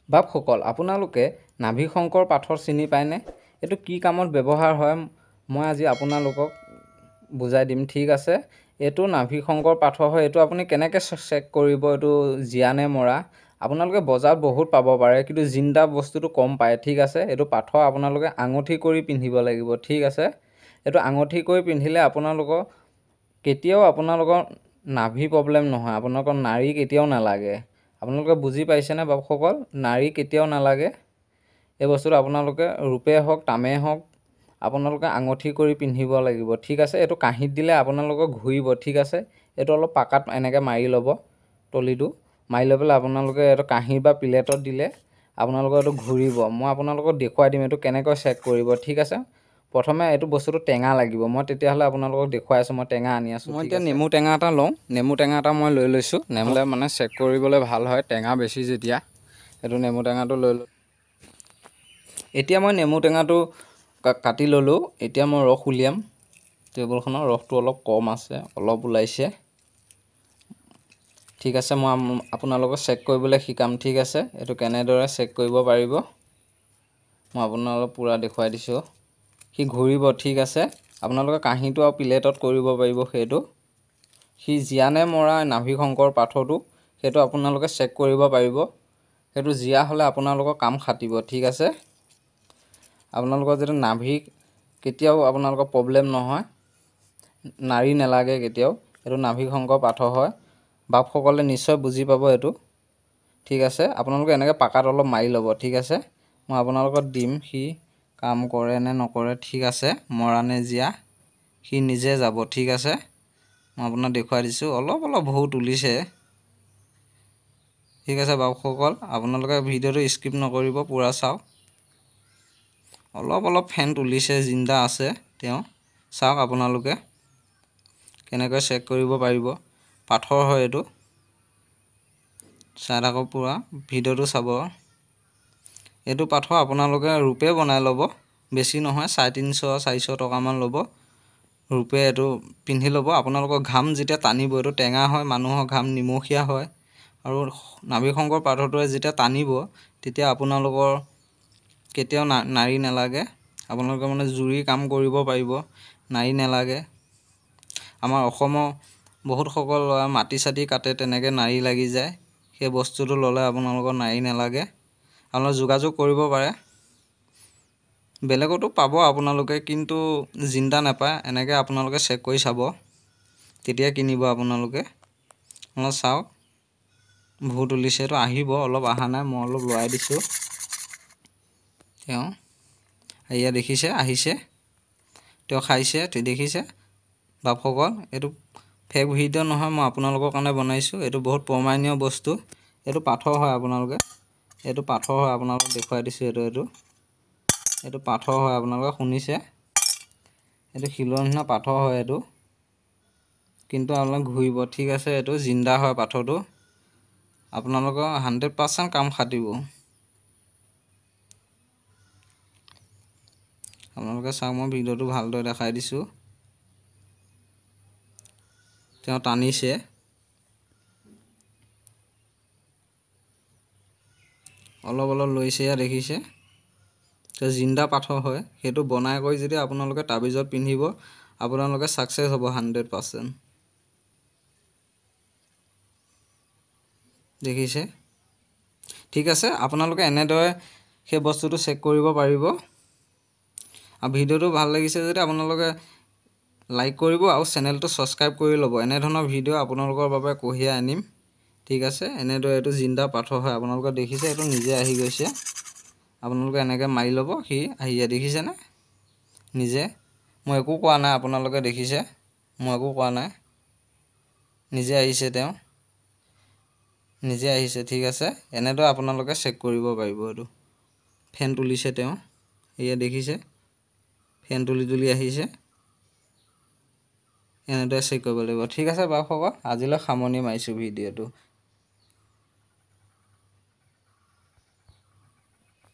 বাপসকল, আপোনালোকে নাভি শংকৰ পাথৰ চিনি পায়নে? এইটো কি কামত ব্যৱহাৰ হয় মই আজি আপোনালোকক বুজাই দিম, ঠিক আছে? এইটো নাভি শংকৰ পাথৰ হয়। এইটো আপুনি কেনেকৈ চেক কৰিব এইটো জীয়া নে মৰা? আপোনালোকে বজাৰত বহুত পাব পাৰে, কিন্তু জিন্দা বস্তুটো কম পায়, ঠিক আছে? এইটো পাথৰ আপোনালোকে আঙুঠি কৰি পিন্ধিব লাগিব, ঠিক আছে? এইটো আঙুঠি কৰি পিন্ধিলে আপোনালোকৰ কেতিয়াও আপোনালোকৰ নাভি প্ৰব্লেম নহয়, আপোনালোকৰ নাড়ী কেতিয়াও নালাগে। আপোনালোকে বুজি পাইছেনে বাপসকল? নাড়ী কেতিয়াও নালাগে। এই বস্তুটো আপোনালোকে ৰূপে হওক তামে হওক আপোনালোকে আঙুঠি কৰি পিন্ধিব লাগিব, ঠিক আছে? এইটো কাঁহীত দিলে আপোনালোকক ঘূৰিব, ঠিক আছে? এইটো অলপ পাকাত এনেকৈ মাৰি ল'ব, তলিটো মাৰি লৈ পেলাই আপোনালোকে এইটো কাঁহী বা প্লেটত দিলে আপোনালোকৰ এইটো ঘূৰিব। মই আপোনালোকক দেখুৱাই দিম এইটো কেনেকৈ চেক কৰিব, ঠিক আছে? প্ৰথমে এইটো বস্তুটো টেঙা লাগিব, মই তেতিয়াহ'লে আপোনালোকক দেখুৱাই আছোঁ। মই টেঙা আনি আছোঁ। মই এতিয়া নেমু টেঙা এটা লওঁ, নেমু টেঙা এটা মই লৈ লৈছোঁ। নেমু মানে চেক কৰিবলৈ ভাল হয়, টেঙা বেছি যেতিয়া। এইটো নেমু টেঙাটো লৈ লওঁ। এতিয়া মই নেমু টেঙাটো কাটি ল'লোঁ। এতিয়া মই ৰস উলিয়াম। টেবুলখনৰ ৰসটো অলপ কম আছে, অলপ ওলাইছে, ঠিক আছে? মই আপোনালোকক চেক কৰিবলৈ শিকাম, ঠিক আছে? এইটো কেনেদৰে চেক কৰিব পাৰিব মই আপোনালোকক পূৰা দেখুৱাই দিছোঁ। সি ঘূৰিব, ঠিক আছে? আপোনালোকে কাঁহীটো আৰু প্লেটত কৰিব পাৰিব। সেইটো সি জীয়া নে মৰা নাভি শংকৰ পাথৰটো সেইটো আপোনালোকে চেক কৰিব পাৰিব। সেইটো জীয়া হ'লে আপোনালোকৰ কাম খাটিব, ঠিক আছে? আপোনালোকৰ যদি নাভি কেতিয়াও আপোনালোকৰ প্ৰব্লেম নহয়, নাড়ী নালাগে কেতিয়াও, এইটো নাভি শংকৰ পাথৰ হয়। বাপসকলে নিশ্চয় বুজি পাব এইটো, ঠিক আছে? আপোনালোকে এনেকৈ পাকাত অলপ মাৰি ল'ব, ঠিক আছে? মই আপোনালোকক দিম সি কাম কৰে নে নকৰে, ঠিক আছে? মৰা নে জীয়া সি নিজে যাব, ঠিক আছে? মই আপোনাক দেখুৱাই দিছোঁ। অলপ অলপ বহুত তুলিছে, ঠিক আছে? বাপসকল, আপোনালোকে ভিডিঅ'টো স্কিপ নকৰিব, পূৰা চাওক। অলপ অলপ ফেন তুলিছে, জিন্দা আছে তেওঁ। চাওক আপোনালোকে কেনেকৈ চেক কৰিব পাৰিব। পাথৰ হয় এইটো, চাই থাকক, পূৰা ভিডিঅ'টো চাব। এইটো পাথৰ আপোনালোকে ৰূপে বনাই ল'ব, বেছি নহয়, 350-400 টকামান ল'ব। ৰূপে এইটো পিন্ধি ল'ব। আপোনালোকৰ ঘাম যেতিয়া টানিব, এইটো টেঙা হয়, মানুহৰ ঘাম নিমখীয়া হয়, আৰু নাভি শংকৰ পাথৰটোৱে যেতিয়া টানিব তেতিয়া আপোনালোকৰ কেতিয়াও নাড়ী নালাগে। আপোনালোকে মানে জুৰি কাম কৰিব পাৰিব, নাড়ী নালাগে। আমাৰ অসমৰ বহুতসকল ল'ৰা মাটি চাটি কাটে, তেনেকৈ নাড়ী লাগি যায়। সেই বস্তুটো ল'লে আপোনালোকৰ নাড়ী নালাগে। আপোনালোকে যোগাযোগ কৰিব পাৰে। বেলেগতো পাব আপোনালোকে, কিন্তু জিন্দা নাপায়। এনেকৈ আপোনালোকে চেক কৰি চাব, তেতিয়া কিনিব আপোনালোকে। অলপ চাওক, ভূত তুলিছে, এইটো আহিব, অলপ অহা নাই, মই অলপ লৰাই দিছোঁ। তেওঁ এয়া দেখিছে, আহিছে, তেওঁ খাইছে, দেখিছে বাপসকল? এইটো ফেক ভিডিঅ' নহয়, মই আপোনালোকৰ কাৰণে বনাইছোঁ। এইটো বহুত প্ৰমাণীয় বস্তু। এইটো পাথৰ হয়, আপোনালোকে এইটো পাথৰ হয়, আপোনালোকক দেখুৱাই দিছোঁ। এইটো পাথৰ হয়, আপোনালোকে শুনিছে? এইটো শিলৰ নিচিনা পাথৰ হয় এইটো, কিন্তু আপোনালোকে ঘূৰিব, ঠিক আছে? এইটো জিন্দা হয় পাথৰটো, আপোনালোকৰ 100% কাম খাটিব। আপোনালোকে চাওক, মই ভিডিঅ'টো ভালদৰে দেখাই দিছোঁ। তেওঁ টানিছে, অলপ অলপ লৈছে, এয়া দেখিছে? তো জিন্দা পাথৰ হয়। সেইটো বনাই কৰি যদি আপোনালোকে তাবিজত পিন্ধিব, আপোনালোকে ছাকচেছ হ'ব 100%। দেখিছে? ঠিক আছে? আপোনালোকে এনেদৰে সেই বস্তুটো চেক কৰিব পাৰিব। আৰু ভিডিঅ'টো ভাল লাগিছে যদি আপোনালোকে লাইক কৰিব আৰু চেনেলটো ছাবস্ক্ৰাইব কৰি ল'ব। এনেধৰণৰ ভিডিঅ' আপোনালোকৰ বাবে কঢ়িয়াই আনিম, ঠিক আছে? এনেদৰে এইটো জিন্দা পাথৰ হয়, আপোনালোকে দেখিছে? এইটো নিজে আহি গৈছে। আপোনালোকে এনেকৈ মাৰি ল'ব, সি আহি যায়, দেখিছেনে? নিজে, মই একো কোৱা নাই, আপোনালোকে দেখিছে? মই একো কোৱা নাই, নিজে আহিছে, তেওঁ নিজে আহিছে, ঠিক আছে? এনেদৰে আপোনালোকে চেক কৰিব পাৰিব। এইটো ফেন তুলিছে তেওঁ, এয়া দেখিছে? ফেন তুলি তুলি আহিছে। এনেদৰে চেক কৰিব লাগিব, ঠিক আছে বাপসকল? আজিলৈ সামৰণি মাৰিছোঁ ভিডিঅ'টো।